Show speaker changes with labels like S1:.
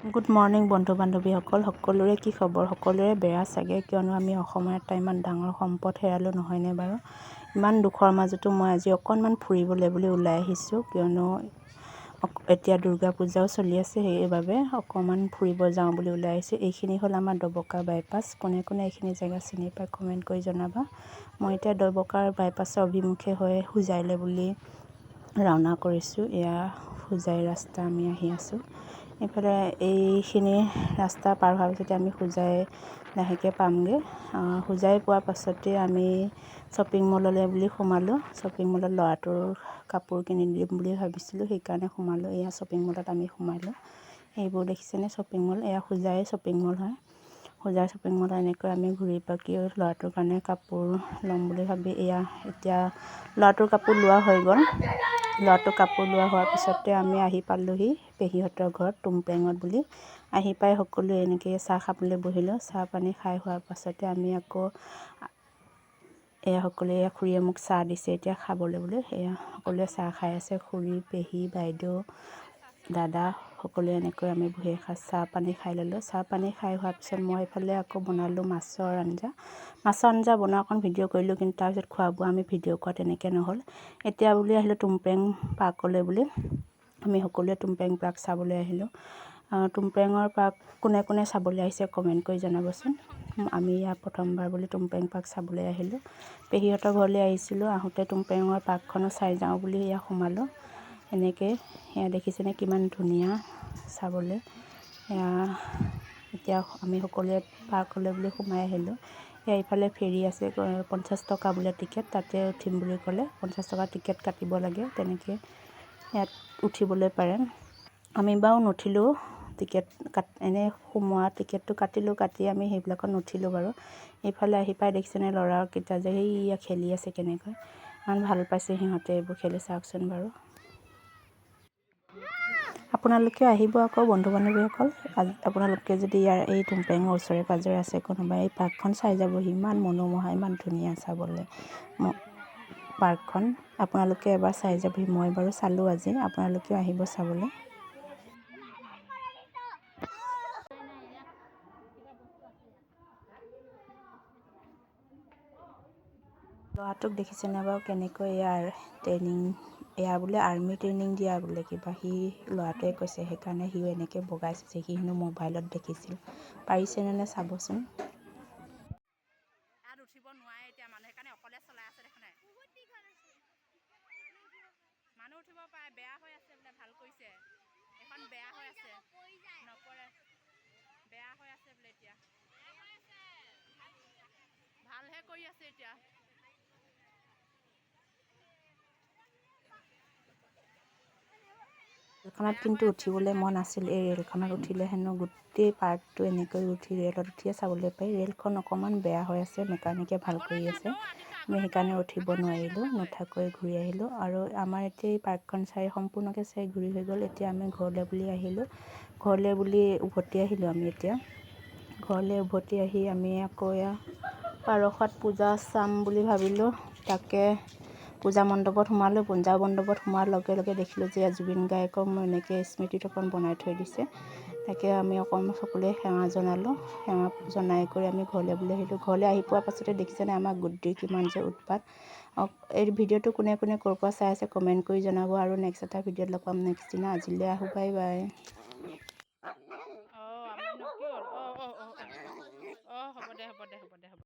S1: Good morning বন্ধু বান্ধৱীসকল, সকলোৰে কি খবৰ? সকলোৰে বেয়া চাগে, কিয়নো আমি অসমৰ এটা ইমান ডাঙৰ সম্পদ হেৰালোঁ, নহয়নে বাৰু? ইমান দুখৰ মাজতো মই আজি অকণমান ফুৰিবলৈ বুলি ওলাই আহিছোঁ, কিয়নো এতিয়া দুৰ্গা পূজাও চলি আছে, সেইবাবে অকণমান ফুৰিব যাওঁ বুলি ওলাই আহিছোঁ। এইখিনি হ'ল আমাৰ দবকা বাইপাছ। কোনে কোনে এইখিনি জেগা চিনি পায় কমেণ্ট কৰি জনাবা। মই এতিয়া দবকাৰ বাইপাছৰ অভিমুখে হৈ হোজাইলৈ বুলি ৰাওনা কৰিছোঁ। এয়া হোজাই ৰাস্তা আমি আহি আছোঁ। এইফালে এইখিনি ৰাস্তা পাৰ হোৱাৰ পিছতে আমি হোজাই লাহেকৈ পামগৈ। হোজাই পোৱাৰ পাছতে আমি শ্বপিং মললৈ বুলি সোমালোঁ। শ্বপিং মলত ল'ৰাটোৰ কাপোৰ কিনি দিম বুলি ভাবিছিলোঁ, সেইকাৰণে সোমালোঁ। এয়া শ্বপিং মলত আমি সোমালোঁ। এইবোৰ দেখিছেনে শ্বপিং মল? এয়া হোজাই শ্বপিং মল হয়। হোজাই শ্বপিং মলত এনেকৈ আমি ঘূৰি পাকি ল'ৰাটোৰ কাৰণে কাপোৰ ল'ম বুলি ভাবি এতিয়া ল'ৰাটোৰ কাপোৰ লোৱা হৈ গ'ল। ল'ৰাটোৰ কাপোৰ লোৱা হোৱাৰ পিছতে আমি আহি পালোঁহি পেহীহঁতৰ ঘৰত টুমপেঙত বুলি। আহি পাই সকলোৱে এনেকৈ চাহ খাবলৈ বহিলোঁ। চাহ পানী খাই হোৱাৰ পাছতে আমি আকৌ সকলোৱে খুৰীয়ে মোক চাহ দিছে এতিয়া খাবলৈ বুলি। সকলোৱে চাহ খাই আছে, খুৰী, পেহী, বাইদেউ, দাদা, সকলোৱে এনেকৈ আমি বহি এসাঁজ চাহ পানী খাই ল'লোঁ। চাহ পানী খাই হোৱাৰ পিছত মই এইফালে আকৌ বনালোঁ মাছৰ আঞ্জা। মাছৰ আঞ্জা বনোৱা অকণ ভিডিঅ' কৰিলোঁ, কিন্তু তাৰপিছত খোৱা বোৱা আমি ভিডিঅ' কৰা তেনেকৈ নহ'ল। এতিয়া বুলি আহিলোঁ টুমপেং পাৰ্কলৈ বুলি। আমি সকলোৱে টুমপেং পাৰ্ক চাবলৈ আহিলোঁ। টুমপেঙৰ পাৰ্ক কোনে কোনে চাবলৈ আহিছে কমেণ্ট কৰি জনাবচোন। আমি ইয়াৰ প্ৰথমবাৰ বুলি টুমপেং পাৰ্ক চাবলৈ আহিলোঁ। পেহীহঁতৰ ঘৰলৈ আহিছিলোঁ, আহোঁতে টুমপেঙৰ পাৰ্কখনো চাই যাওঁ বুলি সোমালোঁ। এনেকৈ দেখিছেনে কিমান ধুনীয়া চাবলৈ। এতিয়া আমি সকলোৱে পাৰ্কলৈ বুলি সোমাই আহিলোঁ। ইফালে ফেৰী আছে, 50 টকা বোলে টিকেট, তাতে উঠিম বুলি ক'লে। 50 টকা টিকেট কাটিব লাগে, তেনেকৈ ইয়াত উঠিবলৈ পাৰে। আমি বাৰু নুঠিলোঁ, এনেই সোমোৱা টিকেটটো কাটিলোঁ, কাটি আমি সেইবিলাকত নুঠিলোঁ বাৰু। এইফালে আহি পাই দেখিছেনে ল'ৰাকেইটা যে সেইয়া খেলি আছে কেনেকৈ, ইমান ভাল পাইছে সিহঁতে এইবোৰ খেলি, চাওকচোন বাৰু। আপোনালোকেও আহিব আকৌ বন্ধু বান্ধৱীসকল। আপোনালোকে যদি এই টুমপেঙৰ ওচৰে পাঁজৰে আছে কোনোবা, এই পাৰ্কখন চাই যাবহি। ইমান মনোমোহা, ইমান ধুনীয়া চাবলৈ পাৰ্কখন। আপোনালোকে এবাৰ চাই যাবহি। মই বাৰু চালোঁ আজি, আপোনালোকেও আহিব চাবলৈ। ল'ৰাটোক দেখিছেনে বাৰু কেনেকৈ এয়া বোলে আৰ্মি ট্ৰেইনিং দিয়া বোলে কিবা, ল'ৰাটোৱে কৈছে, সেইকাৰণে সিও এনেকৈ বগাইছে। সি হেনো মোবাইলত দেখিছিল। পাৰিছেনে চাবচোন।
S2: তাত উঠিব নোৱাৰে এতিয়া মানুহ, সেইকাৰণে অকলে চলাই আছে দেখা নাই। মানুহ উঠিব পাৰে, বেয়া হৈ আছে বোলে, ভাল কৰিছে। এখন বেয়া হৈ আছে, নপৰে, বেয়া হৈ আছে বোলে এতিয়া। ভালহে কৰি আছে এতিয়া।
S1: ৰেলখনত কিন্তু উঠিবলৈ মন আছিল। এই ৰেলখনত উঠিলে হেনো গোটেই পাৰ্কটো এনেকৈ ৰেলত উঠিয়ে চাবলৈ পাৰি। ৰেলখন অকণমান বেয়া হৈ আছে, মেকানিকে ভাল কৰি আছে। আমি সেইকাৰণে উঠিব নোৱাৰিলোঁ, নুঠাকৈ ঘূৰি আহিলোঁ। আৰু আমাৰ এতিয়া এই পাৰ্কখন সম্পূৰ্ণকৈ চাই ঘূৰি হৈ গ'ল। এতিয়া আমি ঘৰলৈ বুলি আহিলোঁ। ঘৰলৈ বুলি উভতি আহিলোঁ আমি এতিয়া। ঘৰলৈ উভতি আহি আমি আকৌ পাৰসাত পূজা চাম বুলি ভাবিলোঁ। তাকে পূজা মণ্ডপত সোমালোঁ। পূজা মণ্ডপত সোমোৱাৰ লগে লগে দেখিলোঁ যে জুবিন গাৰ্গক এনেকৈ স্মৃতিথকন বনাই থৈ দিছে। তাকে আমি অকণমান সকলোৱে সেৱা জনালোঁ। সেৱা জনাই কৰি আমি ঘৰলৈ বুলি আহিলোঁ। ঘৰলৈ আহি পোৱাৰ পাছতে দেখিছেনে আমাৰ গুটিৰ কিমান যে উৎপাত। এই ভিডিঅ'টো কোনে কোনে ক'ৰ পৰা চাই আছে কমেণ্ট কৰি জনাব। আৰু নেক্সট এটা ভিডিঅ'ত লগ পাম নেক্সট দিনা। আজিলৈ আহোঁ, বাই বাই।
S2: হ'ব দে।